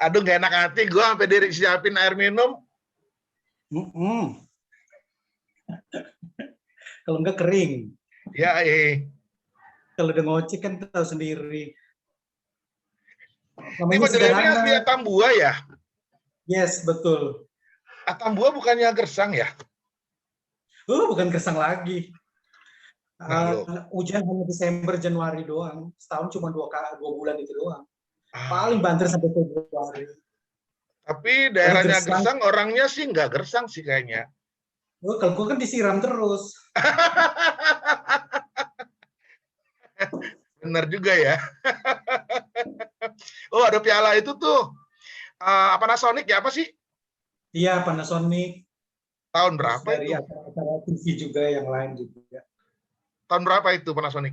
Aduh, nggak enak hati gue sampai diri siapin air minum. Kalau enggak kering. Ya, Kalau udah ngocek kan tahu sendiri. Ini Pak Devi asli Atambua ya? Yes, betul. Atambua bukannya Gersang ya? Bukan Gersang lagi. Nah, Hujan hanya Desember, Januari doang. Setahun cuma 2 bulan itu doang. Paling banter sampai Februari. Tapi daerahnya Gersang, orangnya sih nggak Gersang sih kayaknya. Kalau gue kan disiram terus. Bener juga ya. Oh, ada piala itu tuh. Panasonic ya, apa sih? Iya, Panasonic. Tahun berapa dari itu? Dari acara TV juga yang lain juga. Tahun berapa itu Panasonic?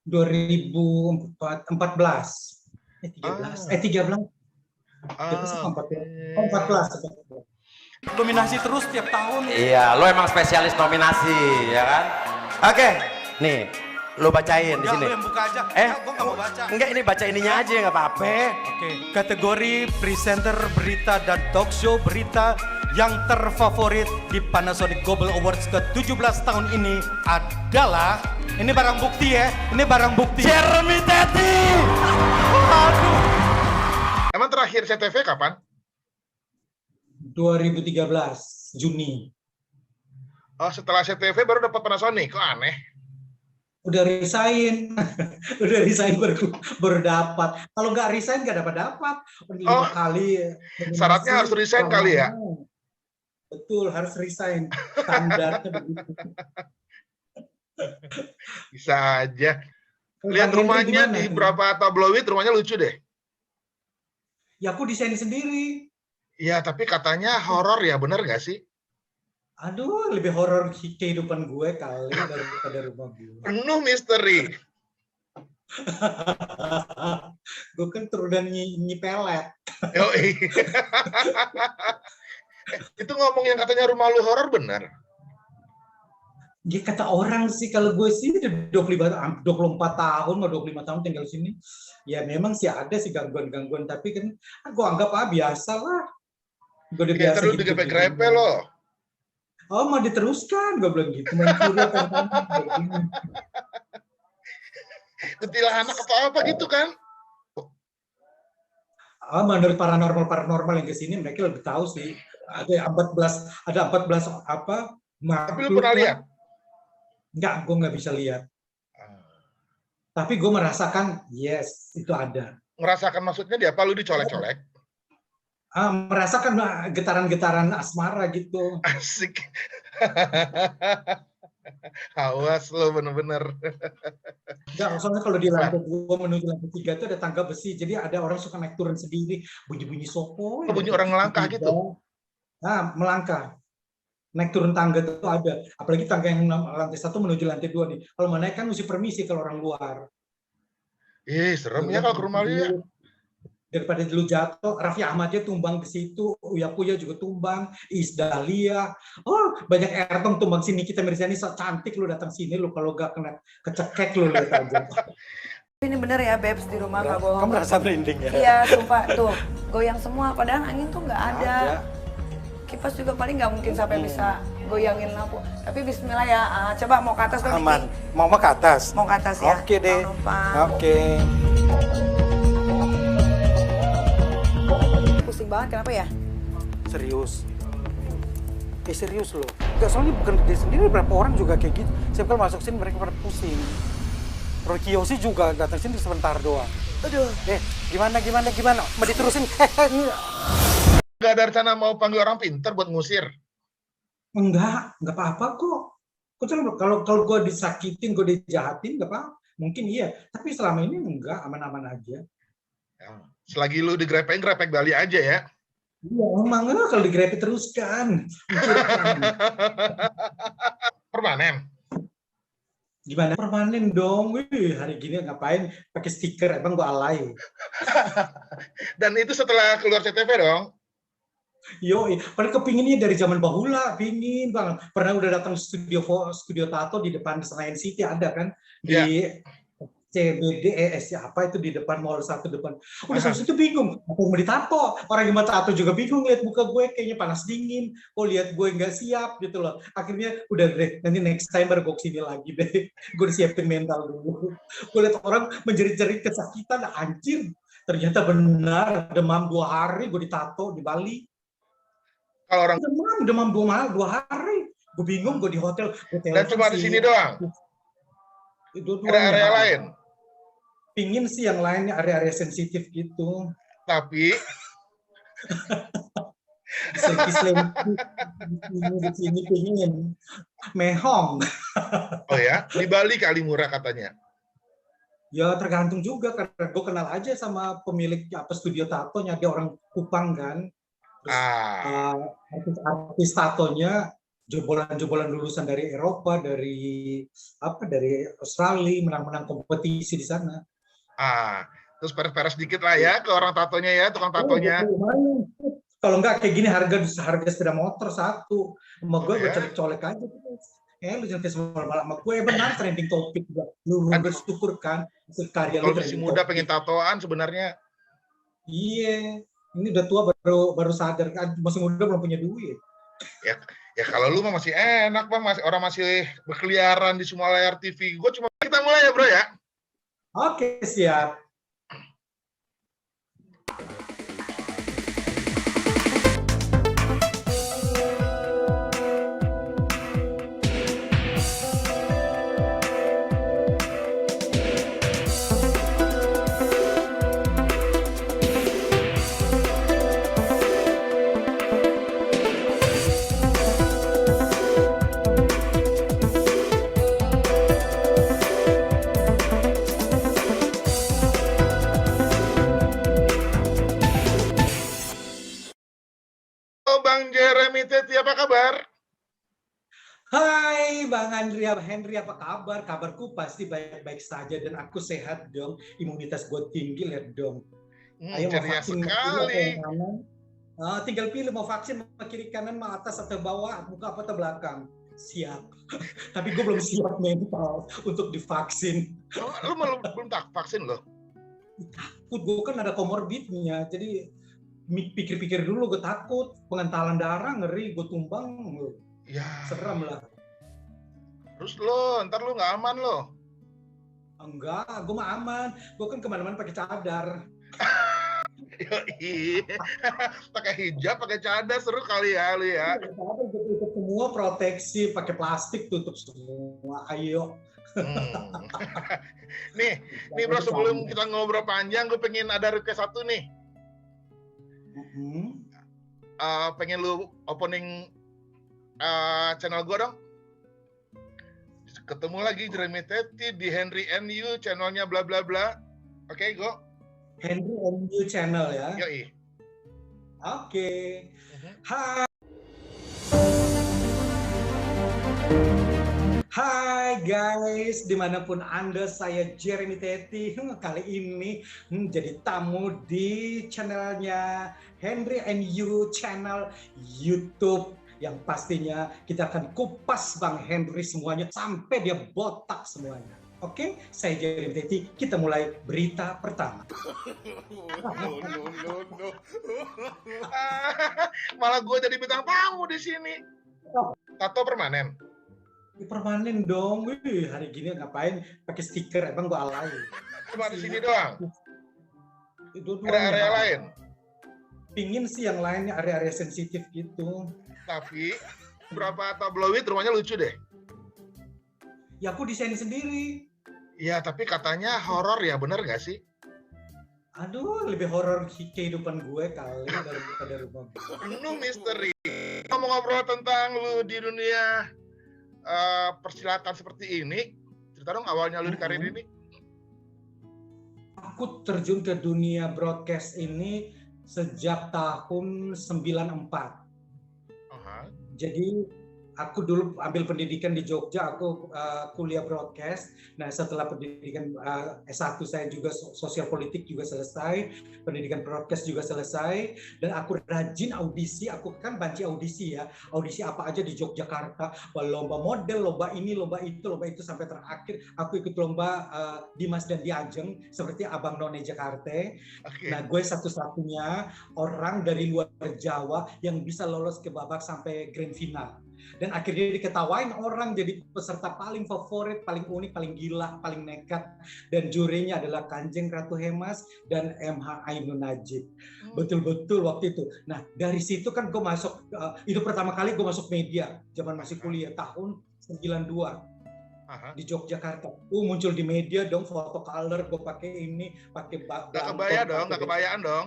2014. 13. 14. Nominasi terus tiap tahun. Iya, lo emang spesialis nominasi, ya kan? Oke, nih, lo bacain di sini. Lo yang buka aja. Gue nggak mau baca. Enggak, ini baca ininya aja, nggak apa-apa. Oke, kategori presenter berita dan talk show berita yang terfavorit di Panasonic Global Awards ke-17 tahun ini adalah, ini barang bukti ya, ini barang bukti. Jeremy Teti. Aduh. Emang terakhir CTV kapan? 2013 Juni. Oh, setelah CTV baru dapat Panasonic. Kok aneh? Udah resign. Udah resign baru dapat. Kalau nggak resign nggak dapat. 5 kali. Syaratnya harus resign kali ya? Betul, harus resign. Standarnya begitu. Bisa aja. Lihat rumahnya di berapa tabloid, rumahnya lucu deh. Ya aku desain sendiri. Ya, tapi katanya horor ya, bener nggak sih? Aduh, lebih horor kehidupan gue kali daripada rumah gue. Penuh misteri. Gue kan turunan nyipelet. Itu ngomong yang katanya rumah lu horor bener? Ya kata orang sih, kalau gue sih udah 24 tahun, mau 25 tahun tinggal di sini. Ya memang sih ada sih gangguan-gangguan, tapi kan gue anggap biasa lah. Gue udah biasa gitu. Grepe lo. Oh, mau diteruskan, gue bilang gitu. Kuntilanak apa gitu kan? Menurut paranormal yang kesini mereka lebih tahu sih. Ada 14 apa? Tapi lu pernah lihat? Enggak, gue nggak bisa lihat. Tapi gue merasakan, yes, itu ada. Merasakan maksudnya di apa? Lu dicolek-colek? Merasakan getaran-getaran asmara gitu. Asik. Awas lo bener-bener. Enggak, soalnya kalau di lantai 2 menuju lantai 3 itu ada tangga besi. Jadi ada orang suka naik turun sendiri, bunyi-bunyi sopo. Bunyi orang melangkah gitu? Melangkah. Naik turun tangga itu ada. Apalagi tangga yang lantai 1 menuju lantai 2 nih. Kalau mau naik kan mesti permisi kalau orang luar. Serem ya kalau ke rumah lu ya. Daripada dulu jatuh, Raffi Ahmadnya tumbang di situ, Uya Kuya juga tumbang, Iis Dahlia, banyak Ertong tumbang sini. Kita Mirzani cantik, lu datang sini, lu kalau gak kena kecekek lu lihat aja. Ini bener ya, Babes, di rumah nggak bohong. Kamu merasa merinding ya? Iya, sumpah tuh goyang semua, padahal angin tuh nggak ada. Kipas juga paling nggak mungkin sampai bisa goyangin lampu. Tapi Bismillah ya, coba mau ke atas dong. Aman, mau ke atas? Mau ke atas ya. Oke deh. Oke. Pusing banget, kenapa ya? Serius. Serius loh. Enggak, soalnya bukan dia sendiri, berapa orang juga kayak gitu. Saya kalau masuk sini mereka pada pusing. Roy Kiyoshi juga datang sini sebentar doang. Aduh. Gimana? Mau diterusin? Nggak ada rencana mau panggil orang pintar buat ngusir? Enggak apa-apa kok. Kalau gue disakitin, gue dijahatin, nggak apa-apa. Mungkin iya, tapi selama ini enggak, aman-aman aja. Selagi lu digrepeng, grepek Bali aja ya? Iya, emang kalau digrepek terus kan. Permanen? Gimana? Permanen dong. Wih, hari gini ngapain pakai stiker, emang gue alay. Dan itu setelah keluar CTV dong? Yo, padahal kepinginnya dari zaman bahula, pingin bang. Pernah udah datang studio tato di depan Senayan City ada kan? apa itu di depan mall 1 depan. Udah sampai situ bingung, aku mau ditato. Orang yang mau tato juga bingung lihat muka gue kayaknya panas dingin. Kok lihat gue nggak siap gitu loh. Akhirnya udah deh, nanti next time baru gue kesini lagi deh. Gue udah siapin mental dulu. Gue lihat orang menjerit-jerit kesakitan, anjir. Ternyata benar demam 2 hari gue ditato di Bali. Kalau orang Demam 2 hari. Gue bingung, gue di hotel. dan cuma di sini doang. Ada area lain. Pingin sih yang lainnya area-area sensitif gitu. Tapi di sini pingin mehong. oh ya, di Bali kali murah katanya. Ya tergantung juga karena gue kenal aja sama pemilik studio tatonya, dia orang Kupang kan. Terus artis tatonya jebolan lulusan dari Eropa, dari Australia, menang-menang kompetisi di sana. Terus peres-peres dikit lah ya ke orang tatonya ya, tukang tatonya. Kalau enggak kayak gini harga sepeda motor 1. Sama gue colek-colek aja. Lu jangan festival malam sama gue, benar trending topik. Lu bersyukur kan karya lu. Kalau masih muda pengen tatoan sebenarnya. Iya, ini udah tua baru sadar kan masih muda belum punya duit. Ya kalau lu mah masih enak bang, orang masih berkeliaran di semua layar TV. Kita mulai ya bro ya. Oke, siap. Bang Jeremy Teti, apa kabar? Hai Bang Henry, apa kabar? Kabarku pasti baik-baik saja dan aku sehat dong. Imunitas gue tinggi, lihat dong. Ayo mau vaksin sekali. Tinggal pilih mau vaksin mau kiri kanan, mau atas atau bawah, muka apa atau belakang. Siap. Tapi gue belum siap mental untuk divaksin. Lu belum vaksin loh? Takut, gue kan ada komorbidnya, jadi pikir-pikir dulu, gue takut pengentalan darah, ngeri, gue tumbang, ya serem lah. Terus ntar lu nggak aman lo? Enggak, gue mah aman, gue kan kemana-mana pakai cadar. Pakai hijab, pakai cadar, seru kali ya lu ya. Tutup semua, proteksi, pakai plastik, tutup semua, ayo. nih bro, sebelum kita ngobrol panjang, gue pengen ada request satu nih. Pengen lu opening channel gue dong. Ketemu lagi Jeremy Teti di Henry NU, channelnya bla bla bla. Oke, go. Henry NU channel ya. Yoi. Oke. Hai. Hai guys, dimanapun Anda, saya Jeremy Teti. Kali ini jadi tamu di channelnya Henry NU channel YouTube. Yang pastinya kita akan kupas Bang Henry semuanya sampai dia botak semuanya. Oke, saya Jeremy Teti. Kita mulai berita pertama. Malah gue jadi bintang tamu di sini. Tato permanen. Permanen dong. Wih, hari gini ngapain pakai stiker? Emang gue alay. Cuma di sini doang. Ada area lain. Pingin sih yang lainnya area-area sensitif gitu. Tapi berapa tabloid rumahnya lucu deh. Ya aku desain sendiri. Ya tapi katanya horor ya, bener gak sih? Aduh, lebih horor kehidupan gue kali daripada rumah gue. Penuh misteri. Ngomong-ngobrol tentang lu di dunia persilatan seperti ini, cerita dong awalnya lu di karir ini. Aku terjun ke dunia broadcast ini sejak tahun 94. Jadi aku dulu ambil pendidikan di Jogja, aku kuliah broadcast. Nah, setelah pendidikan S1 saya juga sosial politik juga selesai, pendidikan broadcast juga selesai, dan aku rajin audisi. Aku kan banci audisi ya, audisi apa aja di Yogyakarta, lomba model, lomba ini, lomba itu sampai terakhir aku ikut lomba Dimas dan Diajeng seperti Abang None Jakarta. Oke. Nah, gue satu-satunya orang dari luar Jawa yang bisa lolos ke babak sampai grand final. Dan akhirnya diketawain orang jadi peserta paling favorit, paling unik, paling gila, paling nekat. Dan jurinya adalah Kanjeng Ratu Hemas dan MH Ainun Najib. Betul-betul waktu itu. Nah, dari situ kan gue masuk, itu pertama kali gue masuk media, zaman masih kuliah, tahun 92. Di Yogyakarta. Muncul di media dong, foto color, gue pakai ini, pakai Nggak kebayaan dong, nggak kebayaan dong.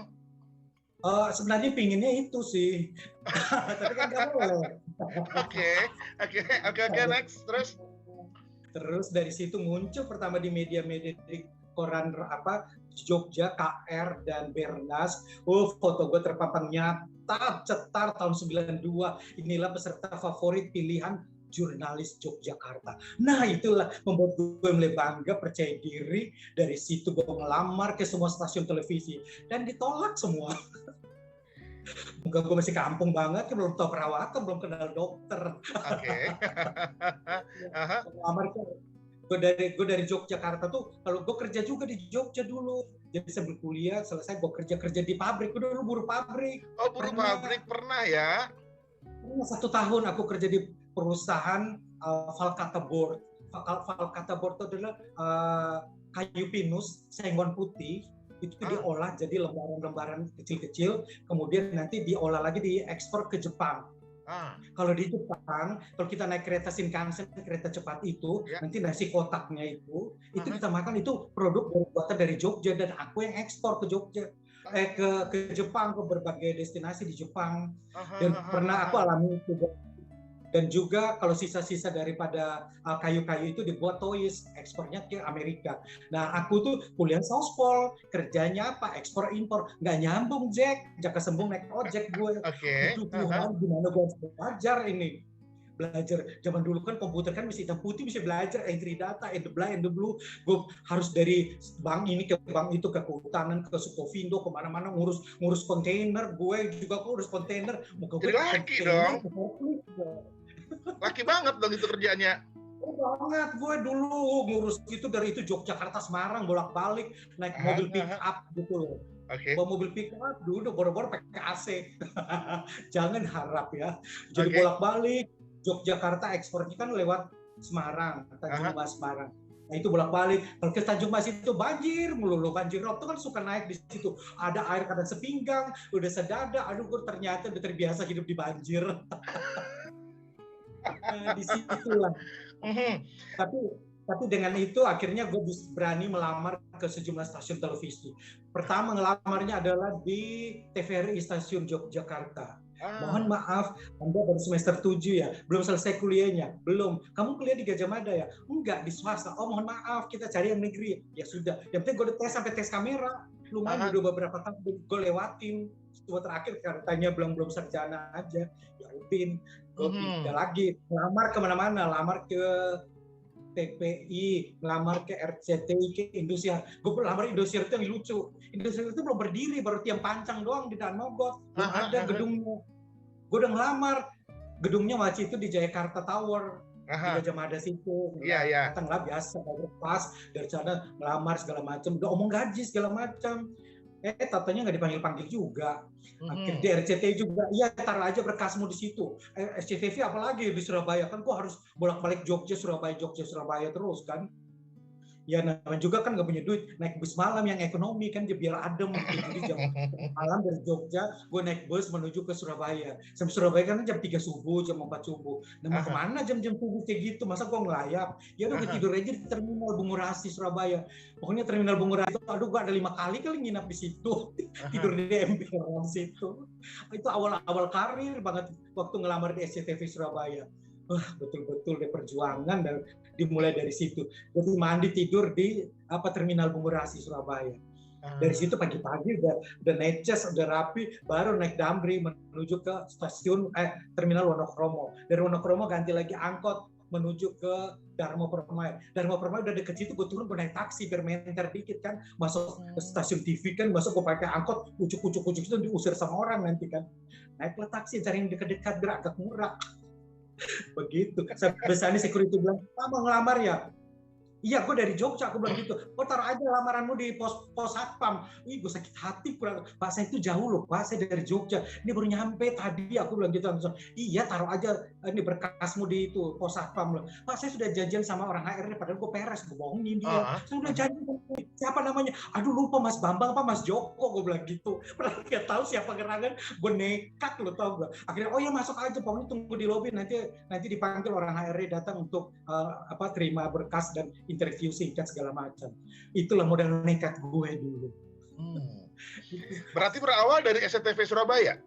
Sebenarnya pinginnya itu sih, tapi kan nggak boleh. Oke, next, Terus dari situ muncul pertama di media-media di koran Jogja, KR dan Bernas. Foto gue terpampang nyata, cetar tahun 92. Inilah peserta favorit pilihan jurnalis Yogyakarta. Nah, itulah membuat gue mulai bangga, percaya diri. Dari situ gue ngelamar ke semua stasiun televisi dan ditolak semua. Enggak, gue masih kampung banget, belum tahu perawatan, belum kenal dokter. Oke. Gue dari Yogyakarta tuh, kalau gue kerja juga di Jogja dulu. Jadi sebelum kuliah selesai, gue kerja di pabrik. Gue dulu buruh pabrik. Oh, buruh pabrik pernah ya? 1 tahun aku kerja di perusahaan Valkata Board. Valkata Board itu adalah kayu pinus, sengon putih, itu diolah jadi lembaran-lembaran kecil-kecil, kemudian nanti diolah lagi diekspor ke Jepang. Kalau di Jepang, kalau kita naik kereta Shinkansen, kereta cepat itu, nanti nasi kotaknya itu kita makan, itu produk buatan dari Jogja, dan aku yang ekspor ke Jogja, ke Jepang, ke berbagai destinasi di Jepang. Dan pernah aku alami itu. Dan juga kalau sisa-sisa daripada kayu-kayu itu dibuat toys, ekspornya ke Amerika. Nah, aku tuh kuliah sospol, kerjanya apa? Ekspor impor. Nggak nyambung, Jack. Jaka sembung naik ojek gue. Itu Tuhan, gimana gue harus belajar ini? Belajar. Zaman dulu kan komputer kan mesti hitam putih, bisa belajar entry data, and the blind, and the blue. Gue harus dari bank ini ke bank itu, ke kehutanan, ke Sukovindo, kemana-mana ngurus kontainer. Gue juga ngurus kontainer. Jadi laki dong. Laki banget dong itu kerjanya. Banget, gue dulu ngurus itu dari itu Yogyakarta Semarang bolak-balik naik mobil pick up gitu loh. Bawa mobil pick up dulu boro-boro pakai AC. Jangan harap ya. Jadi bolak-balik Yogyakarta, ekspornya kan lewat Semarang, Tanjung Mas Semarang. Nah, itu bolak-balik. Kalau ke Tanjung Mas itu banjir melulu, banjir rob itu kan suka naik di situ. Ada air kadang sepinggang, udah sedada. Aduh, gue ternyata udah terbiasa hidup di banjir. Di situlah. Tapi dengan itu akhirnya gue berani melamar ke sejumlah stasiun televisi. Pertama ngelamarnya adalah di TVRI Stasiun Yogyakarta. Mohon maaf, Anda baru semester 7 ya, belum selesai kuliahnya, belum. Kamu kuliah di Gajah Mada ya? Enggak, di swasta. Oh, mohon maaf, kita cari yang negeri. Ya sudah, yang penting gue udah tes sampai tes kamera. Lumayan udah beberapa tahun gue lewatin. Cuma terakhir katanya belum sarjana aja. Ya udin, gue pindah lagi. Lamar kemana-mana, lamar ke TPI, melamar ke RCTI, ke Indosiar. Gue lamar Indosiar itu yang lucu. Indosiar itu belum berdiri, baru tiang pancang doang di Danau Mogot. Belum ada gedungnya. Gue udah ngelamar. Gedungnya waktu itu di Jayakarta Tower. Di Gajah Mada situ. Datang lah biasa, pas dari sana melamar segala macam. Udah omong gaji segala macam. Tatanya nggak dipanggil-panggil juga. Akhirnya di RCTI juga, iya taruh aja berkasmu di situ. SCTV apalagi di Surabaya, kan gua harus bolak-balik Jogja, Surabaya terus kan. Ya namanya juga kan nggak punya duit, naik bus malam yang ekonomi kan biar adem. Jadi jam malam dari Jogja, gue naik bus menuju ke Surabaya. Sampai Surabaya kan jam 3 subuh, jam 4 subuh. Nah mau kemana jam-jam subuh kayak gitu, masa gue ngelayap? Ya udah gue tidur aja di Terminal Bungurasi Surabaya. Pokoknya Terminal Bungurasi itu, aduh gue ada 5 kali nginap di situ. Tidur di emperan situ. Itu awal-awal karir banget waktu ngelamar di SCTV Surabaya. Wah, betul-betul deh perjuangan dan dimulai dari situ. Jadi mandi tidur di Terminal Bungurasi Surabaya. Dari situ pagi-pagi udah naik cas, udah rapi, baru naik Damri menuju ke terminal Wonokromo. Dari Wonokromo ganti lagi angkot menuju ke Darmo Permai. Darmo Permai udah deket situ, gue turun, gue naik taksi biar menter dikit kan, masuk ke stasiun TV kan, masuk gue pakai angkot, ucuk itu diusir sama orang nanti kan. Naiklah taksi, cari yang dekat-dekat biar agak murah. Begitu. Sampai sana security bilang, mau ngelamar ya? Iya, gue dari Jogja, aku bilang gitu. Oh, taruh aja lamaranmu di pos satpam. Ih, gue sakit hati, Pak, saya itu jauh loh, Pak, saya dari Jogja. Ini baru nyampe tadi, aku bilang gitu langsung. Iya, taruh aja ini berkasmu di itu pos satpam loh. Pak, saya sudah janjian sama orang HRD, padahal gue peres, gue bohongin dia. Saya udah janji, siapa namanya? Aduh, lupa Mas Bambang, apa Mas Joko, gue bilang gitu. Padahal nggak tahu siapa gerangan, gue nekat lo tau gue. Akhirnya, oh ya masuk aja, pokoknya tunggu di lobi, nanti dipanggil orang HRD datang untuk terima berkas dan interview singkat segala macam. Itulah modal nekat gue dulu. Berarti berawal dari SCTV Surabaya?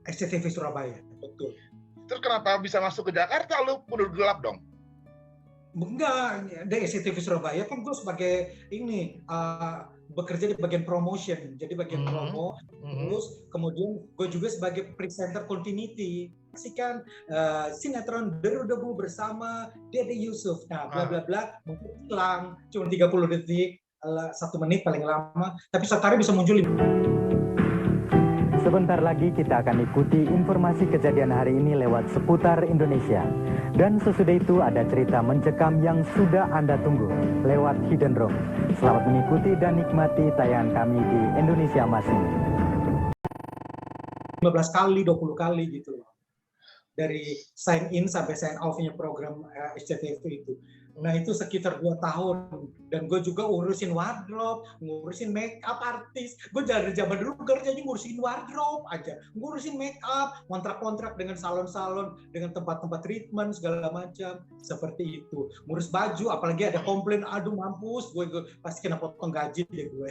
SCTV Surabaya, betul. Terus kenapa bisa masuk ke Jakarta? Lu udah gelap dong? Enggak, dari SCTV Surabaya kan gue sebagai ini bekerja di bagian promotion, jadi bagian promo. Terus kemudian gue juga sebagai presenter continuity. Saksikan sinetron Deru-Debu bersama Dede Yusuf. Nah, bla bla bla, mungkin hilang cuma 30 detik, 1 menit paling lama, tapi setiap hari bisa muncul. Sebentar lagi kita akan ikuti informasi kejadian hari ini lewat Seputar Indonesia. Dan sesudah itu ada cerita mencekam yang sudah Anda tunggu lewat Hidden Room. Selamat mengikuti dan nikmati tayangan kami di Indonesia Masing. 15 kali, 20 kali gitu loh. Dari sign in sampai sign off-nya program SCTV itu. Nah itu sekitar 2 tahun. Dan gue juga urusin wardrobe, ngurusin make up artis. Gue dari zaman dulu kerjanya ngurusin wardrobe aja. Ngurusin make up, kontrak-kontrak dengan salon-salon, dengan tempat-tempat treatment, segala macam. Seperti itu. Ngurus baju, apalagi ada komplain, aduh mampus, gue pasti kena potong gaji deh gue.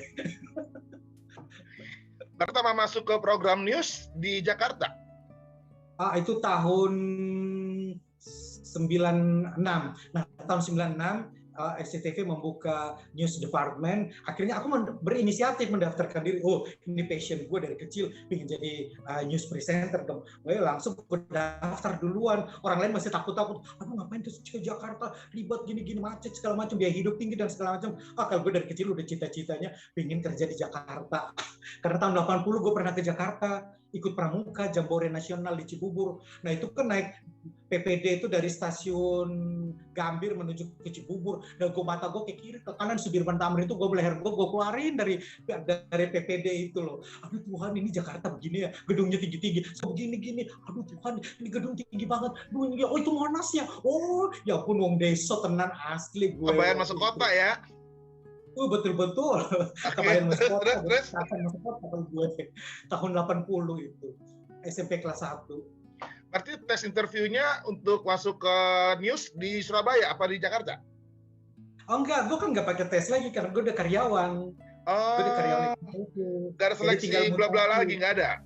Pertama masuk ke program news di Jakarta? Itu tahun 96. Nah, tahun 96 SCTV membuka news department. Akhirnya aku berinisiatif mendaftarkan diri. Oh, ini passion gue dari kecil, ingin jadi news presenter dong. Gue langsung daftar duluan. Orang lain masih takut-takut. Aduh, ngapain ke Jakarta? Ribet gini-gini, macet segala macam, biaya hidup tinggi dan segala macam. Kalau gue dari kecil udah cita-citanya ingin kerja di Jakarta. Karena tahun 80 gue pernah ke Jakarta, ikut pramuka Jambore Nasional di Cibubur. Nah itu kan naik PPD itu dari stasiun Gambir menuju ke Cibubur. Dan mata gue ke kiri ke kanan Sudirman Tamrin itu leher gue keluarin dari PPD itu loh. Aduh Tuhan, ini Jakarta begini ya, gedungnya tinggi-tinggi, begini-gini. Aduh Tuhan, ini gedung tinggi banget. Aduh, ini, oh itu Monas ya. Oh ya ampun, wong desa tenan asli gue. Kebayang masuk kota ya. Betul-betul. Kebayang masuk kota. Masuk kota gue tahun 80 itu. SMP kelas 1. Berarti tes interviewnya untuk masuk ke news di Surabaya apa di Jakarta? Oh enggak, gue kan nggak pakai tes lagi karena gue udah karyawan. Gue udah karyawan itu. Gak ada seleksi bla-bla lagi, nggak ada?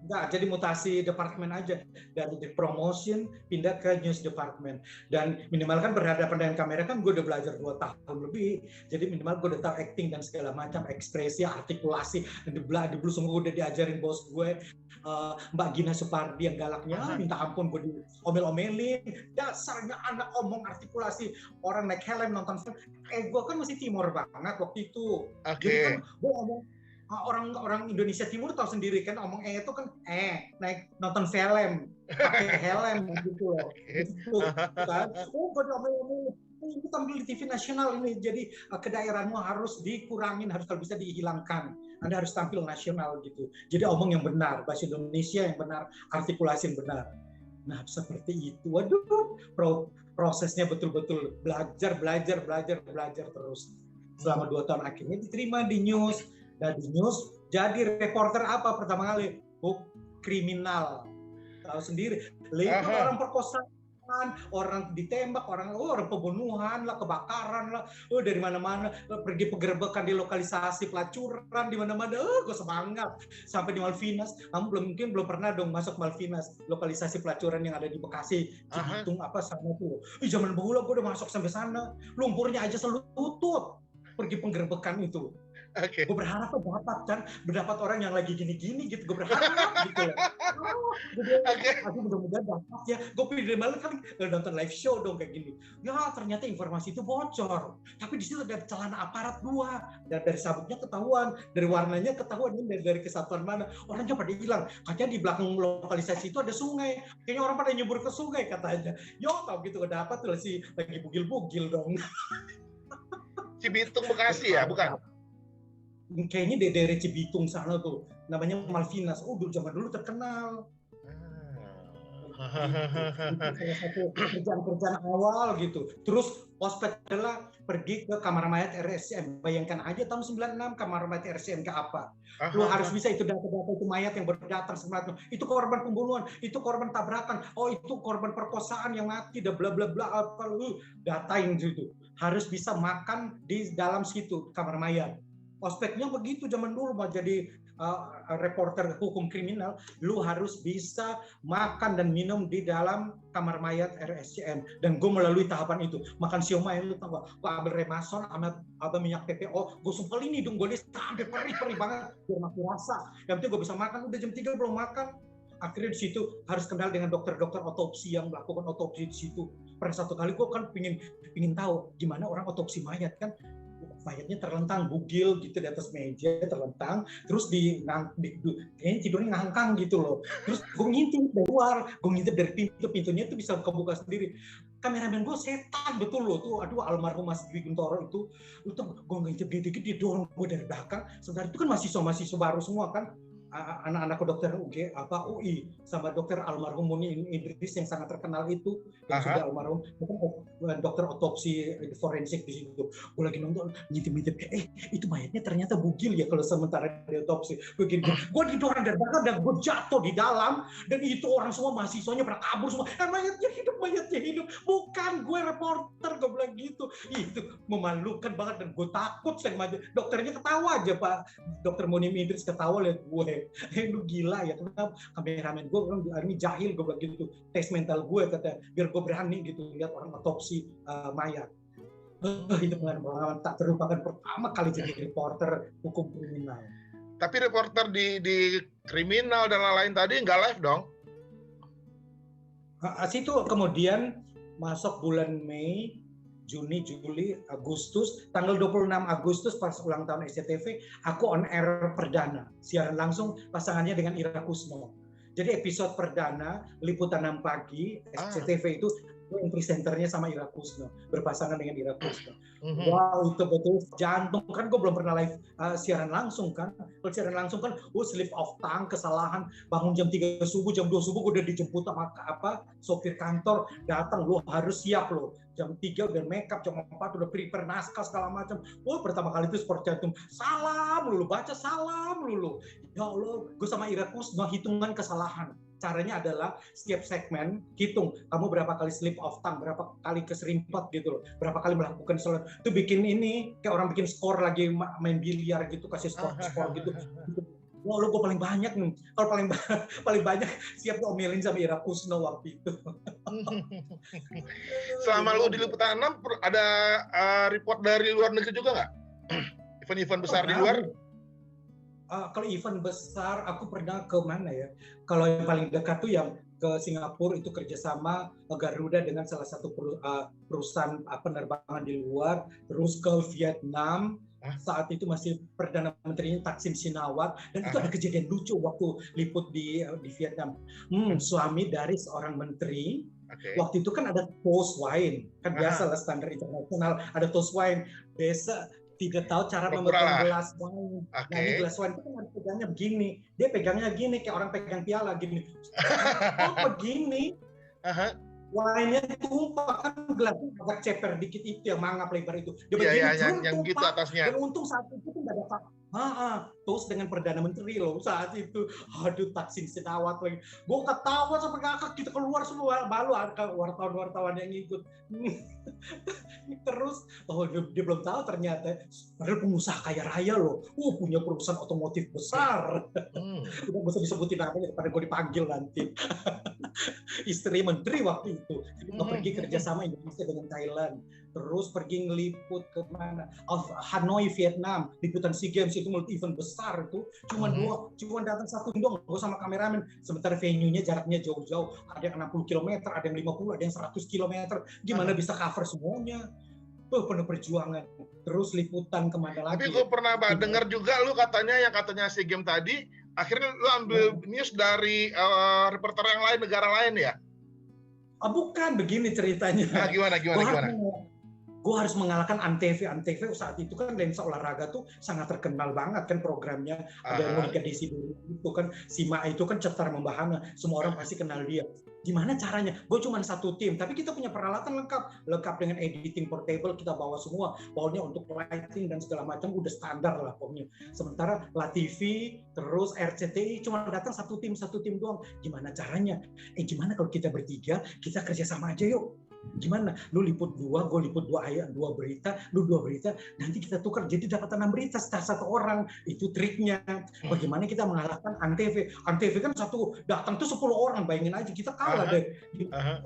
Enggak, jadi mutasi departemen aja. Dari promotion pindah ke news department. Dan minimal kan berhadapan dengan kamera kan gue udah belajar 2 tahun lebih. Jadi minimal gue udah tahu acting dan segala macam, ekspresi, artikulasi. Dan di dulu semua udah diajarin bos gue. Mbak Gina Supardi yang galaknya, minta ampun gue diomel-omelin. Dasarnya anak omong artikulasi. Orang naik helm nonton film. Gue kan masih timur banget waktu itu. Jadi kan gue ngomong, orang Indonesia Timur tahu sendiri kan omong itu kan naik nonton film pakai helm gitu loh. Gitu kan. Gue diomel-omelin. Ini tampil di TV nasional ini, jadi kedaerahanmu harus dikurangin, harus kalau bisa dihilangkan. Anda harus tampil nasional gitu. Jadi omong yang benar, bahasa Indonesia yang benar, artikulasi yang benar. Nah seperti itu. Waduh, prosesnya betul-betul belajar terus. Selama 2 tahun akhirnya diterima di news. Dan di news jadi reporter apa pertama kali? Kriminal. Tahu sendiri, liput orang perkosaan, orang ditembak, orang pembunuhan lah, kebakaran lah, dari mana-mana, pergi penggerbekan di lokalisasi pelacuran di mana-mana. Gue semangat sampai di Malvinas. Kamu belum pernah dong masuk Malvinas, lokalisasi pelacuran yang ada di Bekasi, Cibitung apa sana tuh. Zaman bahula gue udah masuk sampai sana, lumpurnya aja selutut. Pergi penggerbekan itu. Oke. Gue berharap berdapat orang yang lagi gini-gini gitu. Gue berharap gitu loh. Oke. Aku mudah-mudahan dapat ya. Gue pilih malah kan nonton live show dong kayak gini. Ya ternyata informasi itu bocor. Tapi di situ ada celana aparat 2. Dan dari sabuknya ketahuan, dari warnanya ketahuan, dari kesatuan mana. Orangnya pada hilang. Katanya di belakang lokalisasi itu ada sungai. Kayaknya orang pada nyebur ke sungai katanya. Yo tau gitu gue dapat tuh sih lagi bugil-bugil dong. Cibitung Bekasi ya, bukan? Kayaknya di daerah Cibitung sana tuh, namanya Malvinas. Dulu zaman dulu terkenal. Itu salah satu kerjaan awal gitu. Terus ospek adalah pergi ke kamar mayat RSCM. Bayangkan aja tahun 96 kamar mayat RSCM ke apa. Lu harus bisa itu data-data itu mayat yang berdatang sebenarnya. Itu korban pembunuhan, itu korban tabrakan, itu korban perkosaan yang mati, dan bla bla bla apa lu datain gitu. Harus bisa makan di dalam situ kamar mayat. Ospeknya begitu zaman dulu mau jadi reporter hukum kriminal, lu harus bisa makan dan minum di dalam kamar mayat RSCM. Dan gue melalui tahapan itu, makan siomay, lu tau gak? Gue ambil remason, ambil minyak PPO, gue sumpelin hidung gue sampai perih banget, biar makin rasa. Yang penting gue bisa makan, udah jam 3 belum makan. Akhirnya di situ harus kenal dengan dokter-dokter otopsi yang melakukan otopsi di situ. Pernah satu kali gue kan pingin tahu gimana orang otopsi mayat kan. Mayatnya terlentang bugil gitu di atas meja terlentang, terus kayaknya tidurnya ngangkang gitu loh. Terus gue ngintip dari luar, gue ngintip dari pintunya itu bisa kebuka sendiri. Kameramen gue setan betul loh tuh, aduh almarhum Mas Dwi Guntoro itu gue ngintip dikit dia dorong gue dari belakang. Sebenarnya itu kan mahasiswa baru semua kan, anak-anak dokter UI sama dokter almarhum Muni Idris yang sangat terkenal itu yang sudah almarhum, dokter otopsi forensik di situ. Gue lagi nonton ngintip itu mayatnya ternyata bugil ya kalau sementara di otopsi. Gue didorong dari belakang dan gue jatuh di dalam, dan itu orang semua mahasiswanya pada kabur semua. Mayatnya hidup. Bukan, gue reporter, gue bilang gitu. Itu memalukan banget dan gue takut. Dokternya ketawa aja, Pak Dokter Muni Idris ketawa lihat gue. Lu gila ya, kenapa kameramen gue bilang ini jahil, gue bilang gitu. Tes mental gue kata biar gue berani gitu lihat orang otopsi mayat. Itu pengalaman tak terlupakan pertama kali jadi reporter hukum kriminal. Tapi reporter di kriminal dan lain-lain tadi nggak live dong? Situ kemudian masuk bulan Mei, Juni, Juli, Agustus, tanggal 26 Agustus pas ulang tahun SCTV, aku on air perdana, siaran langsung pasangannya dengan Ira Kusno. Jadi episode perdana, liputan 6 pagi, SCTV itu yang presenternya sama Ira Kusno, berpasangan dengan Ira Kusno. Wow, itu betul jantung, kan gue belum pernah live siaran langsung kan. Kalau siaran langsung kan, slip of tongue, kesalahan, bangun jam 3 subuh, jam 2 subuh gue udah dijemput sama sopir kantor, datang, lu harus siap lo. Jam 3 udah make up, jam 4 udah prepare naskah segala macam. Pertama kali itu sport jantung, salam lulu, baca salam lulu. Ya Allah, gue sama Ira Kusno hitungan kesalahan. Caranya adalah setiap segmen hitung kamu berapa kali slip of tongue, berapa kali keserimpet gitu loh, berapa kali melakukan sholat. Itu bikin ini kayak orang bikin skor lagi main biliar gitu, kasih skor gitu. Wah, lu gue paling banyak nih. Kalau paling banyak siap diomelin sama Ira Kusno waktu itu. Selama lu di liputan 6 ada report dari luar negeri juga nggak? Event-event besar di luar? Kalau event besar aku pernah ke mana ya? Kalau yang paling dekat tuh yang ke Singapura, itu kerjasama Garuda dengan salah satu perusahaan penerbangan di luar, terus ke Vietnam. Saat itu masih Perdana Menterinya Thaksin Shinawatra, dan itu ada kejadian lucu waktu liput di Vietnam. Suami dari seorang menteri, waktu itu kan ada toast wine, kan biasa lah standar internasional, ada toast wine. Biasa tidak tahu cara memegang gelas wine. Nah, ini gelas wine itu kan pegangnya begini, dia pegangnya gini kayak orang pegang piala gini. Begini. Wine-nya tumpah, kan gelasnya agak ceper dikit itu yang mangap lebar itu. Dia begini, yang gitu atasnya. Dan untung saat itu kan nggak ada terus dengan Perdana Menteri loh saat itu. Aduh, Thaksin Shinawatra lagi. Gue ketawa sampai ngakak, kita keluar semua, malu wartawan-wartawan yang ikut. Terus, dia belum tahu ternyata, padahal pengusaha kaya raya loh. Punya perusahaan otomotif besar. Udah bisa disebutin namanya daripada gue dipanggil nanti. istri menteri waktu itu. Pergi Mhm. kerjasama Indonesia dengan Thailand. Terus pergi ngeliput ke mana? Hanoi, Vietnam. Liputan SEA Games itu multi event besar itu. Cuma datang satu doang, gue sama kameramen. Sementara venue-nya jaraknya jauh-jauh. Ada yang 60 km, ada yang 50, ada yang 100 km. Gimana bisa cover semuanya? Tuh penuh perjuangan. Terus liputan kemana lagi? Tapi gue pernah dengar juga lu yang katanya SEA Games tadi, akhirnya lu ambil news dari reporter yang lain, negara lain ya? Bukan begini ceritanya. Nah, gimana? Gue harus mengalahkan Antv. Antv saat itu kan lensa olahraga tuh sangat terkenal banget kan programnya. Ada Monica Desi dulu itu kan, Sima itu kan cetar membahana, semua orang pasti kenal dia. Gimana caranya? Gue cuma satu tim, tapi kita punya peralatan lengkap dengan editing portable, kita bawa semua, bawanya untuk lighting dan segala macam udah standar lah pokoknya. Sementara LaTV terus RCTI cuma datang satu tim doang. Gimana caranya? Gimana kalau kita bertiga, kita kerjasama aja yuk. Gimana? Lu liput 2, gue liput 2 ayat, 2 berita, lu 2 berita, nanti kita tukar jadi dapat 6 berita setelah satu orang. Itu triknya. Bagaimana kita mengalahkan Antv? Antv kan satu datang tuh 10 orang, bayangin aja kita kalah deh.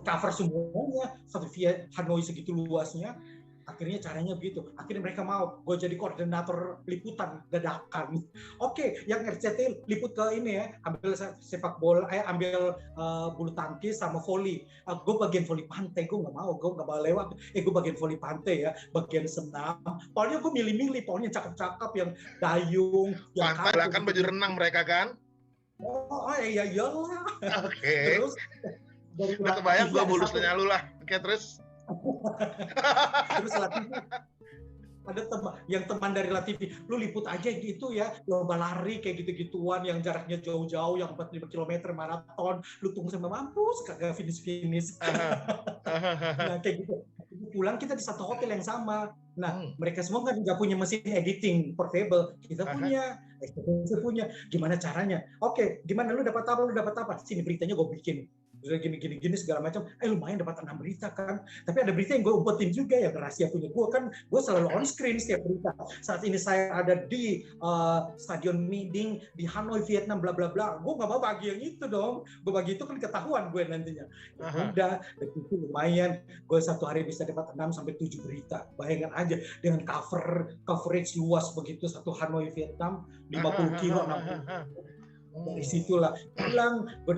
Cover semuanya, satu via Hanoi segitu luasnya. Akhirnya caranya begitu. Akhirnya mereka mau, gue jadi koordinator liputan dadakan. Oke, yang RCTI liput ke ini ya, ambil sepak bola, ambil bulu tangkis sama voli. Gue bagian voli pantai, gue nggak mau lewat. Gue bagian voli pantai ya, bagian senam. Pokoknya gue milih-milih, pokoknya cakep-cakep yang dayung, yang pantai kan baju renang mereka kan? Iya iyalah. Oke. Terus udah kebayang gue bulusnya lu lah. Oke, terus terus LaTV ada teman dari LaTV, lu liput aja gitu ya, lomba lari kayak gitu-gituan yang jaraknya jauh-jauh, yang 45 km maraton, lu tunggu sampai mampus kagak finish. Nah kayak gitu. Pulang kita di satu hotel yang sama. Nah mereka semua kan nggak punya mesin editing portable, kita punya. Gimana caranya? Oke, gimana lu dapat apa? Sini beritanya gue bikin. Gini segala macam, lumayan dapat 6 berita kan. Tapi ada berita yang gue umpetin juga ya, rahasia punya gue kan, gue selalu on screen setiap berita. Saat ini saya ada di stadion Miding di Hanoi, Vietnam, bla bla bla. Gue nggak mau bagi yang itu dong. Gue bagi itu kan ketahuan gue nantinya. Udah, itu lumayan. Gue satu hari bisa dapat 6 sampai 7 berita. Bayangkan aja dengan coverage luas begitu, satu Hanoi, Vietnam, 50 kilo, 60 kilo. Dari situlah pulang gue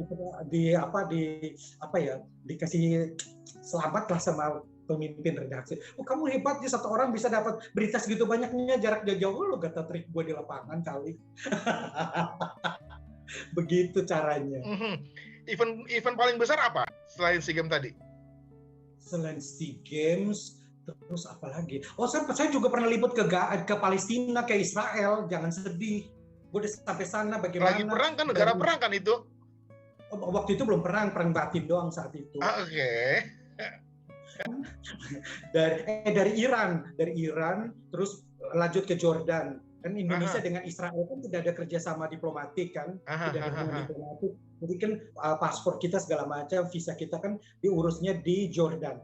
dikasih selamat lah sama pemimpin redaksi. Kamu hebat ya, satu orang bisa dapat berita segitu banyaknya, jarak jauh. Lo kata trik gue di lapangan kali. Begitu caranya. Event paling besar apa selain SEA Games tadi? Selain SEA Games terus apa lagi? Saya juga pernah liput ke Palestina, ke Israel. Jangan sedih. Gue udah sampai sana bagaimana. Lagi perang kan, negara perang kan itu? Waktu itu belum perang batin doang saat itu. Oke. Dari Iran, terus lanjut ke Jordan. Kan Indonesia dengan Israel kan tidak ada kerjasama diplomatik kan, tidak ada hubungan diplomatik. Jadi kan paspor kita segala macam, visa kita kan diurusnya di Jordan.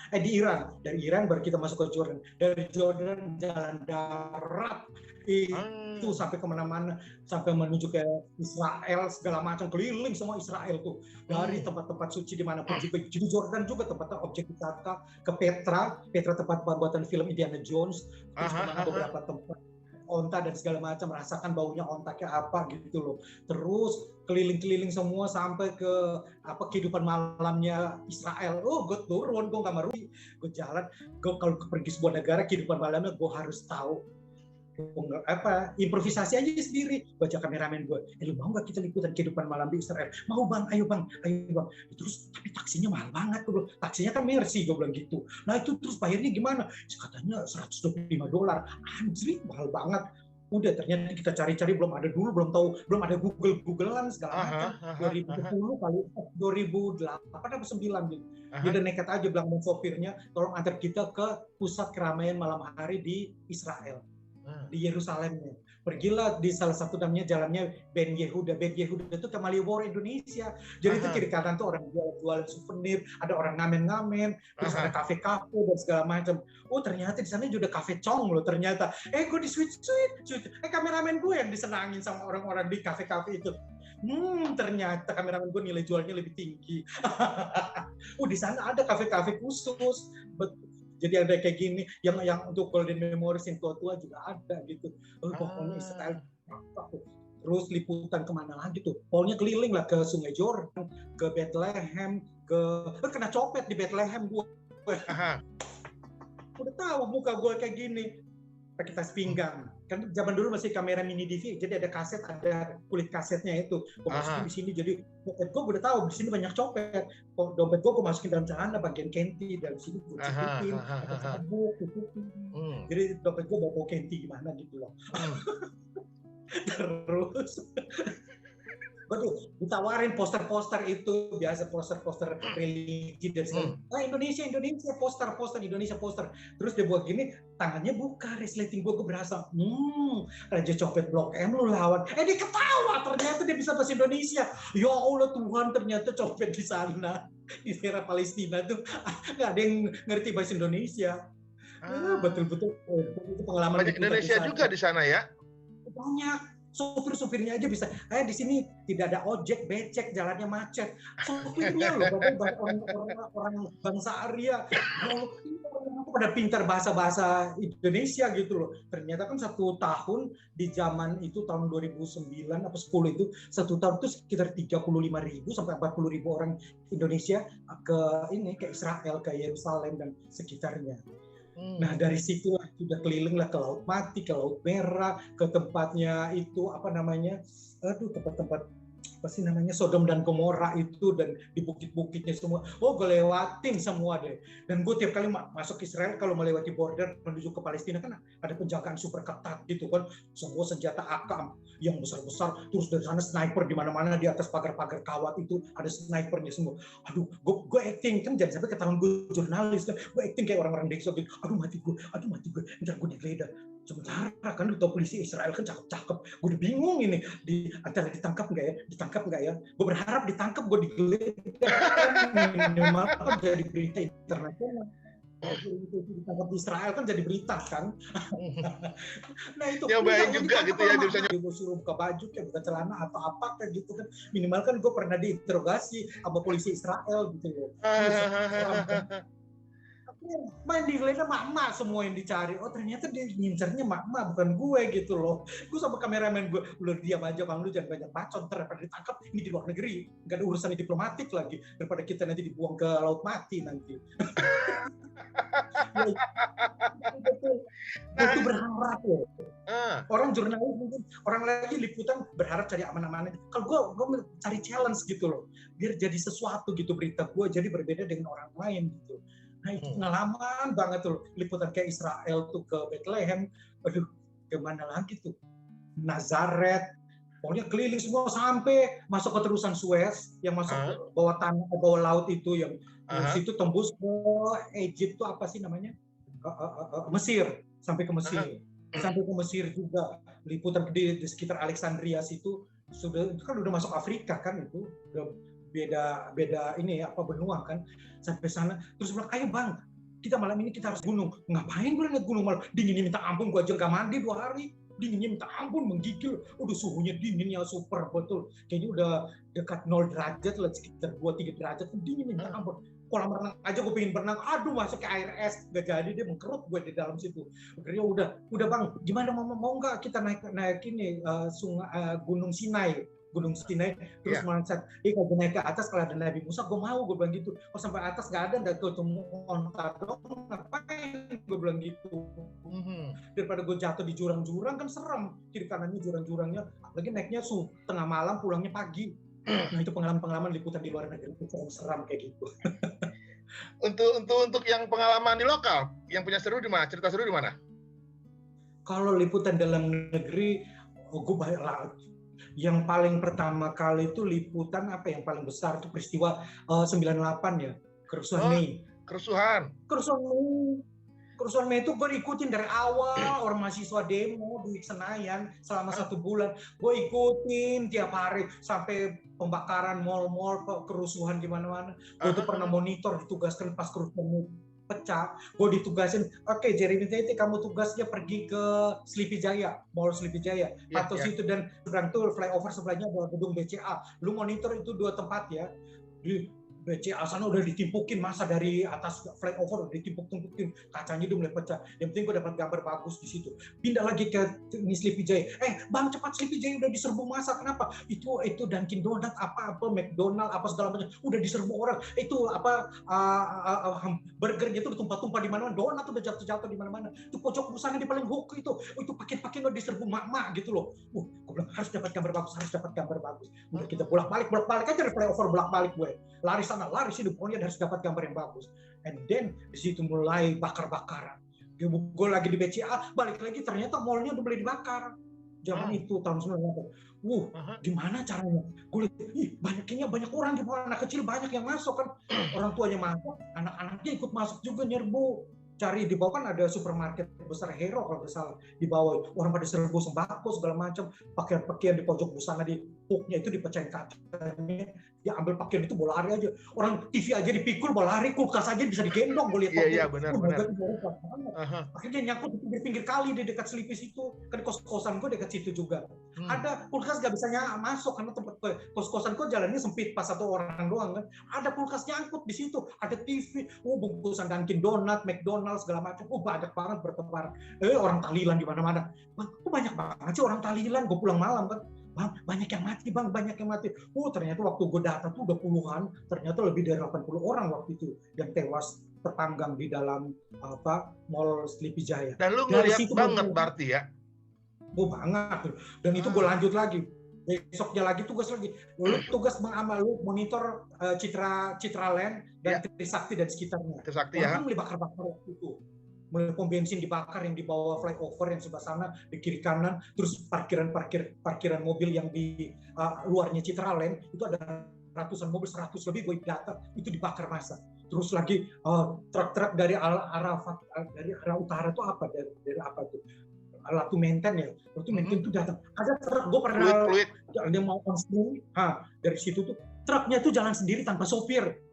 Di Iran, dari Iran baru kita masuk ke Jordan. Dari Jordan jalan darat itu sampai kemana-mana, sampai menuju ke Israel segala macam, keliling semua Israel tuh, dari tempat-tempat suci dimanapun juga. Jadi Jordan juga tempat objek wisata, ke Petra tempat pembuatan film Indiana Jones, terus kemana beberapa tempat. Onta dan segala macam, rasakan baunya onta kayak apa gitu loh. Terus keliling-keliling semua sampai ke kehidupan malamnya Israel. Gue turun, gue nggak merugi, gue jalan. Gue kalau pergi sebuah negara, kehidupan malamnya gue harus tahu. Improvisasi aja sendiri. Baca kameramen gue, lu mau nggak kita liputan kehidupan malam di Israel? Mau bang, ayo bang. Terus tapi taksinya mahal banget, gue bilang. Taksinya kan Mercy, gue bilang gitu. Nah itu terus bayarnya gimana? Katanya $125. Anjir, mahal banget. Udah, ternyata kita cari-cari, belum ada belum ada Googlean segala macam. 2010 kali 2008 atau 2009 gitu. Dia udah nekat aja bilang sama sopirnya, tolong antar kita ke pusat keramaian malam hari di Israel. di Yerusalemnya. Pergilah di salah satu namanya jalannya Ben Yehuda. Ben Yehuda itu ke Malioboro, Indonesia. Jadi itu kiri kanan tuh orang jualan souvenir, ada orang ngamen-ngamen, terus ada kafe-kafe dan segala macam. Oh ternyata di sana juga kafe Cong loh ternyata. Gue di sweet. Kameramen gue yang disenangin sama orang-orang di kafe-kafe itu. Ternyata kameramen gue nilai jualnya lebih tinggi. Di sana ada kafe-kafe khusus. Jadi ada kayak gini, yang untuk golden memories yang tua-tua juga ada gitu. Pokoknya Israel. Terus liputan kemana lagi tuh? Pokoknya keliling lah ke Sungai Jordan, ke Bethlehem, kena copet di Bethlehem gue. Udah tahu muka gue kayak gini. Pakai tas pinggang. Kan zaman dulu masih kamera mini DV, jadi ada kaset, ada kulit kasetnya itu. Gue masukin di sini, jadi dompet gue udah tahu di sini banyak copet. Dompet gue masukin dalam celana bagian kenti, dari sini gue cipin, ada sabuk, tutupin. Jadi dompet gue bawa kenti gimana gitu loh. Terus Waduh, ditawarin poster-poster itu, biasa poster-poster religi dan segala. Indonesia, poster. Terus dia buat gini, tangannya buka, resleting gue berasa, Raja Copet Blok M lu lawan. Dia ketawa, ternyata dia bisa bahasa Indonesia. Ya Allah Tuhan, ternyata copet di sana, di daerah Palestina tuh, nggak ada yang ngerti bahasa Indonesia. Betul-betul itu pengalaman. Banyak Indonesia juga di sana ya? Banyak. Sopir-sopirnya aja bisa. Di sini tidak ada ojek, becek, jalannya macet. Sopirnya loh, orang bangsa Arya. Pada pintar bahasa Indonesia gitu loh. Ternyata kan 1 tahun di zaman itu tahun 2009 atau 10 itu 1 tahun itu sekitar 35.000 sampai 40.000 orang Indonesia ke Israel, ke Yerusalem dan sekitarnya. Nah dari situ sudah keliling lah ke Laut Mati, ke Laut Merah, ke tempatnya itu tempat-tempat apa sih namanya Sodom dan Gomora itu, dan di bukit-bukitnya semua. Gue lewatin semua deh. Dan gue tiap kali masuk Israel kalau melewati border menuju ke Palestina kan ada penjagaan super ketat gitu kan, semua senjata AK yang besar-besar, terus dari sana sniper di mana-mana, di atas pagar-pagar kawat itu ada snipernya semua. Aduh, gue acting kan jangan sampai ketahuan gue jurnalis kan, gue acting kayak orang-orang desa gitu. Aduh mati gue, ntar gue digeledah. Sementara kan lu tau polisi Israel kan cakep-cakep, gue udah bingung ini antara ditangkap nggak ya, gue berharap ditangkap, gue digeledah minimal kan jadi berita internasional. Ditangkap di Israel kan jadi berita kan. Nah itu nyobain juga gitu ya, gue suruh buka baju kayak buka celana atau apa kayak gitu kan, minimal kan gue pernah diinterogasi sama polisi Israel gitu loh. Main di geledah mak-mak semua yang dicari. Ternyata dia ngincernya mak-mak bukan gue gitu loh. Gue sama kameramen gue, lu diam aja bang, lu jangan banyak bacot, daripada ditangkap ini di luar negeri, nggak ada urusan diplomatik lagi, daripada kita nanti dibuang ke Laut Mati nanti. Itu berharap loh. Orang jurnalis mungkin, orang lagi liputan berharap cari aman-aman. Kalau gue cari challenge gitu loh, biar jadi sesuatu gitu berita gue, jadi berbeda dengan orang lain gitu. Nah itu pengalaman banget tuh, liputan ke Israel tuh, ke Bethlehem, kemana lagi tuh, Nazaret, pokoknya keliling semua sampai masuk ke terusan Suez, yang masuk bawah tanah, bawah laut itu, yang situ tembus ke Egypt tuh apa sih namanya, Mesir, sampai ke Mesir juga, liputan di sekitar Alexandria situ, itu kan udah masuk Afrika kan itu, udah beda ini apa benua kan, sampai sana terus bilang ayo bang kita malam ini kita harus gunung. Ngapain gue lihat gunung, malah dinginnya minta ampun, gue aja nggak mandi 2 hari, dinginnya minta ampun, menggigil, udah suhunya dinginnya super betul, kayaknya udah dekat 0 derajat lah, sekitar 2-3 derajat, dinginnya minta ampun. Kolam renang aja gue pengen berenang, aduh masuk ke air es, gak jadi, dia mengkerut gue di dalam situ. Akhirnya udah bang, gimana mau nggak kita naik ini Gunung Sinai, terus mindset, kalau naik ke atas kalau ada Nabi Musa, gue mau, gue bilang gitu. Kalau sampai atas nggak ada, nggak ketemu onta dong, ngapain, gue bilang gitu. Daripada gue jatuh di jurang-jurang kan serem, kiri kanannya jurang-jurangnya, apalagi naiknya tengah malam, pulangnya pagi. Nah itu pengalaman liputan di luar negeri itu seram kayak gitu. Untuk yang pengalaman di lokal, yang punya seru di mana? Cerita seru di mana? Kalau liputan dalam negeri, gue banyak lah. Yang paling pertama kali itu liputan apa yang paling besar itu peristiwa 98 ya, kerusuhan Mei. Kerusuhan Mei. Kerusuhan Mei itu gue ikutin dari awal, orang mahasiswa demo di Senayan selama 1 bulan. Gue ikutin tiap hari sampai pembakaran mal-mal, kerusuhan di mana-mana. Gue tuh pernah monitor, ditugaskan pas kerusuhan pecah, gue ditugasin, oke, Jeremy Tete kamu tugasnya pergi ke Sleepy Jaya, Mall Sleepy Jaya, atau situ, dan seberang tuh flyover sebelahnya ada gedung BCA. Lu monitor itu 2 tempat ya. Di BCA sana udah ditimpukin masa dari atas flyover, udah ditimpuk-timpukin, kacanya udah mulai pecah. Yang penting gue dapat gambar bagus di situ. Pindah lagi ke ini Sleepy Jaya. Bang, cepat, Sleepy Jaya udah diserbu masa. Kenapa? Itu Dunkin Donut apa McDonald apa segala macam udah diserbu orang. Itu burgernya itu tumpah-tumpah di mana-mana. Donat udah jatuh-jatuh di mana-mana. Itu pojok busana di paling hook itu paket-paket udah diserbu mak-mak gitu loh. Gue bilang harus dapat gambar bagus. Udah kita bolak-balik aja dari flyover bolak-balik gue. Lari sini, pokoknya harus dapat gambar yang bagus. And then di situ mulai bakar-bakaran. Gue lagi di BCA, balik lagi ternyata mallnya udah mulai dibakar. Zaman itu tahun 90. Gimana caranya? Gue lihat, banyak orang di bawah, anak kecil banyak yang masuk kan. Orang tuanya masuk, anak-anaknya ikut masuk juga nyerbu. Cari di bawah kan ada supermarket besar Hero kalau nggak salah, di bawah orang pada serbu sembako segala macam, pakaian di pojok busana di hooknya itu dipecahin kacanya, dia ambil pakaian itu bola lari aja, orang TV aja dipikul bola lari, kulkas aja bisa digendong, gue lihat. Iya benar. Akhirnya nyangkut di pinggir kali di dekat Sleepy situ, kan kos-kosan gue dekat situ juga. Ada kulkas nggak bisa masuk karena tempat kos-kosan gue jalannya sempit, pas 1 orang doang kan. Ada kulkas nyangkut di situ, ada TV, bungkusan Dunkin Donut, McDonald segala macam, banyak banget bertebaran. Orang tahlilan di mana-mana. Bang, banyak banget sih orang tahlilan. Gue pulang malam kan, bang, banyak yang mati. Ternyata waktu gue datang tuh udah puluhan. Ternyata lebih dari 80 orang waktu itu yang tewas terpanggang di dalam Mall Sleepy Jaya. Dan lu ngeliat banget berarti ya? Banget. Dan itu gue lanjut lagi. Besoknya lagi tugas lagi. Lu tugas lu monitor Citra Land dan Trisakti dan sekitarnya. Trisakti ya. Mulai bakar-bakar waktu itu. Mulai pom bensin dibakar yang di bawah flyover yang sebelah sana, di kiri kanan, terus parkiran mobil yang di luarnya Citra Land itu ada ratusan mobil, 100 lebih gue data itu dibakar massa. Terus lagi truk-truk dari arah utara itu dari apa tuh? Latu Menten ya, Latu Menten itu datang. Ada truk, gue pernah dia mau langsung, dari situ tuh truknya tuh jalan sendiri tanpa sopir.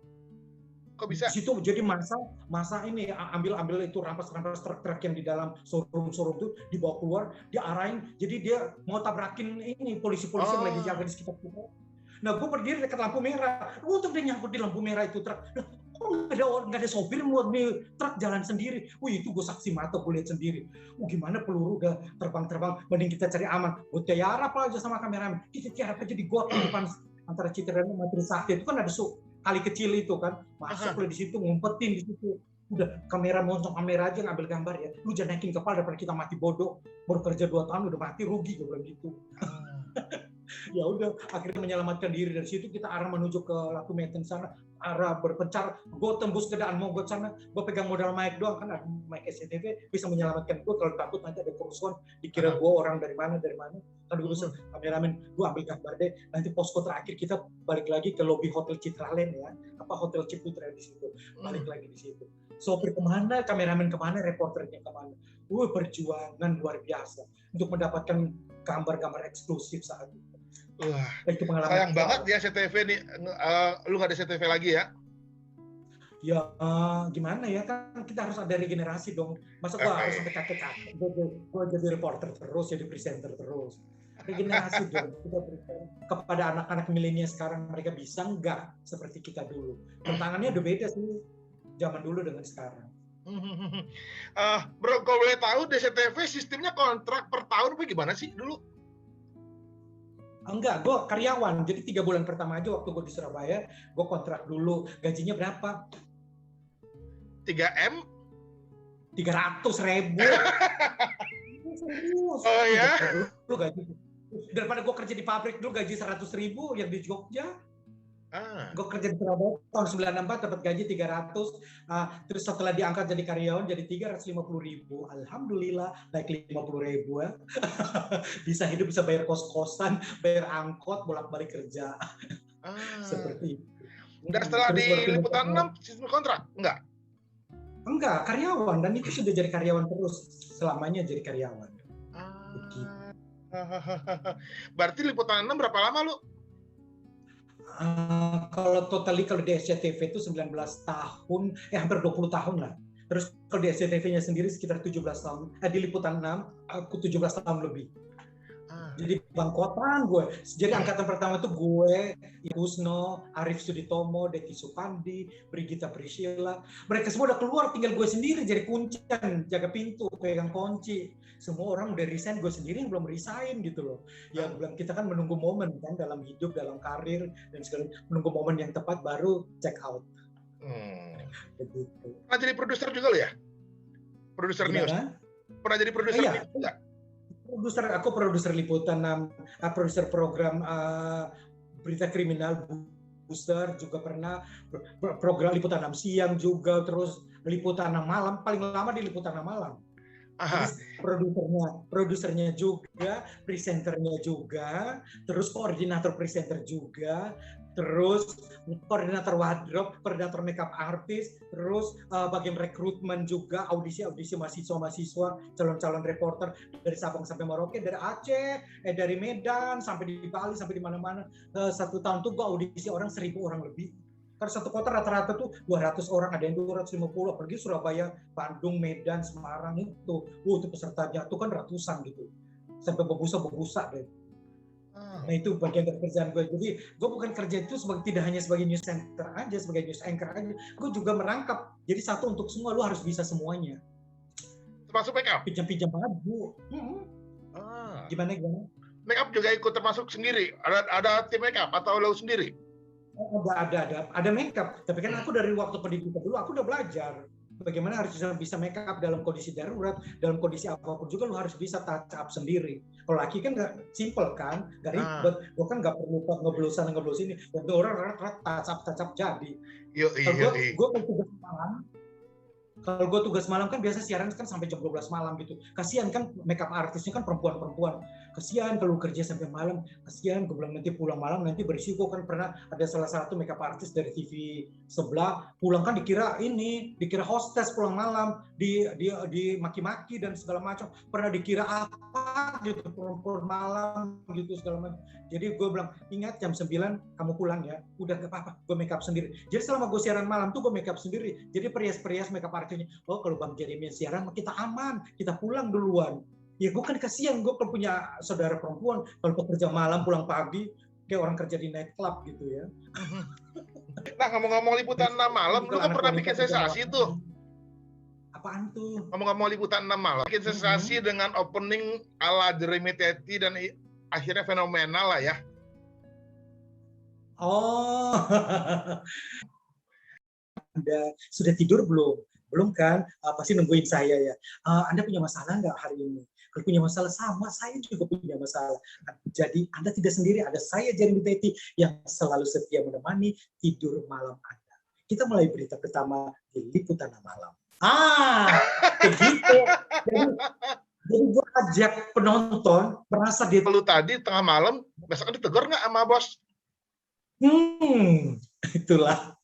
Kok bisa? Di situ jadi masa ini ambil itu rampas truk-truk yang di dalam showroom tuh dibawa keluar, diarahin. Jadi dia mau tabrakin ini polisi-polisi yang lagi jaga di sekitar kita. Nah, gue berdiri dekat lampu merah. Untuk dia nyangkut di lampu merah itu truk. Nggak ada sopir, truk jalan sendiri. Itu gue saksi mata, gue lihat sendiri. Gimana peluru udah terbang, mending kita cari aman. Gue tiarap aja sama kameramen. Kita tiarap aja di got di depan antara Citra dan Trisakti. Itu kan ada kali kecil itu kan. Masuk di situ, ngumpetin di situ. Udah kamera moncong kamera aja ngambil gambar ya. Lu jangan naikin kepala daripada kita mati bodoh. Baru kerja 2 tahun udah mati rugi, gue bilang gitu. Ya udah, akhirnya menyelamatkan diri dari situ. Kita arah menuju ke Latu Menten sana, arah berpencar. Gue tembus ke Daan Mogot sana, gue pegang modal mic doang kan, ada mic SCTV bisa menyelamatkan gue. Kalau takut nanti ada kerusuhan, dikira gue orang dari mana. Kan gue bisa kameramen, gue ambil gambar deh. Nanti posko terakhir kita balik lagi ke lobby Hotel Citra Land ya, Hotel Ciputra di situ. Balik lagi di situ. Sopir kemana, kameramen kemana, reporternya kemana. Perjuangan luar biasa untuk mendapatkan gambar-gambar eksklusif saat itu. Itu pengalaman. Sayang banget ya CTV nih, lu nggak ada CTV lagi ya? Ya gimana ya, kan kita harus ada regenerasi dong. Masa gua harus sampai kakek-kakek, gua jadi reporter terus, jadi presenter terus. Regenerasi dong, kita berikan kepada anak-anak milenial sekarang, mereka bisa nggak seperti kita dulu. Tantangannya udah beda sih, zaman dulu dengan sekarang. Bro, kalau boleh tahu DCTV sistemnya kontrak per tahun apa gimana sih dulu? Enggak, gue karyawan. Jadi 3 bulan pertama aja waktu gue di Surabaya, gue kontrak dulu. Gajinya berapa? 3M? 300.000. Serius. Oh ya? Lu gaji. Daripada gue kerja di pabrik dulu gaji 100.000 yang di Jogja. Gue kerja di Surabaya tahun 94 dapat gaji 300. Terus setelah diangkat jadi karyawan jadi 350.000. Alhamdulillah naik 50.000 ya. Bisa hidup, bisa bayar kos-kosan, bayar angkot, bolak-balik kerja. Seperti itu. Dan setelah di Liputan 6 sistem kontrak? Enggak? Enggak, karyawan, dan itu sudah jadi karyawan terus, selamanya jadi karyawan. Begitu. Berarti liputan 6 berapa lama lu? Kalau kalau di SCTV itu 19 tahun, hampir 20 tahun lah. Terus kalau di SCTV-nya sendiri sekitar 17 tahun. Di liputan 6, aku 17 tahun lebih. Jadi bangkotan gue. Jadi angkatan pertama itu gue, Kusno, Arif Suditomo, Deti Supandi, Brigita Priscilla. Mereka semua udah keluar, tinggal gue sendiri jadi kuncian, jaga pintu, pegang kunci. Semua orang udah resign, gue sendiri yang belum resign gitu loh. Ya bilang kita kan menunggu momen kan dalam hidup, dalam karir dan segala, menunggu momen yang tepat baru check out. Begitu. Pernah jadi produser juga lo ya? Produser news. Pernah jadi produser news juga? Aku produser liputan, produser program berita kriminal booster juga pernah, program liputan 6 siang juga, terus liputan 6 malam, paling lama di liputan 6 malam. Produsernya juga, presenternya juga, terus koordinator presenter juga, terus koordinator wardrobe, koordinator makeup artist, terus bagian rekrutmen juga, audisi mahasiswa, calon-calon reporter dari Sabang sampai Merauke, dari Aceh, dari Medan sampai di Bali, sampai di mana-mana. 1 tahun tuh gua audisi orang 1.000 orang lebih. Karena satu kota rata-rata tuh 200 orang, ada yang 250, apalagi Surabaya, Bandung, Medan, Semarang itu pesertanya tuh kan ratusan gitu, sampai berbusa deh. Nah itu bagian dari kerjaan gue. Jadi gue bukan kerja itu tidak hanya sebagai news center aja, sebagai news anchor aja, gue juga merangkap. Jadi satu untuk semua, lu harus bisa semuanya. Termasuk make up? Pinjam baju. Gimana? Make up juga ikut termasuk sendiri? Ada tim make up atau lo sendiri? Ada makeup, tapi kan aku dari waktu pendidikan dulu aku udah belajar bagaimana harus bisa make up dalam kondisi darurat, dalam kondisi apapun juga lu harus bisa touch up sendiri. Kalau laki kan nggak simple kan, nggak ribet, gua kan nggak perlu ngeblus sana ngeblus ini, dan orang touch up jadi. Kalau gue tugas malam kan biasa siaran kan sampai jam 12 malam gitu. Kasihan kan makeup artisnya kan perempuan. Kasihan kalau kerja sampai malam. Kasihan, gue bilang nanti pulang malam nanti berisiko. Kan pernah ada salah satu makeup artis dari TV sebelah pulang kan dikira hostess pulang malam, di maki-maki dan segala macam. Pernah dikira apa gitu, perempuan malam gitu segala macam. Jadi gue bilang, ingat jam 9 kamu pulang ya. Udah gak apa-apa, gue makeup sendiri. Jadi selama gue siaran malam tuh gue makeup sendiri. Jadi perias makeup artisnya, oh kalau Bang Jeremy siaran kita aman, kita pulang duluan. Ya gue kan kasihan, gue kan punya saudara perempuan, kalau bekerja malam pulang pagi, kayak orang kerja di nightclub gitu ya. Nah ngomong-ngomong liputan 6 malam, lu kan pernah bikin sensasi tuh. Apaan tuh? Ngomong-ngomong liputan 6 malam, bikin sensasi dengan opening ala Jeremy Teti dan akhirnya fenomenal lah ya. Oh, Anda sudah tidur belum? Belum kan? Pasti nungguin saya ya. Anda punya masalah nggak hari ini? Kalau punya masalah sama, saya juga punya masalah. Jadi Anda tidak sendiri, ada saya Jeremy Teti yang selalu setia menemani tidur malam Anda. Kita mulai berita pertama di Liputan Malam. Begitu. Jadi gue ajak penonton merasa dia. Lu tadi tengah malam, besok ditegur nggak sama bos? Itulah.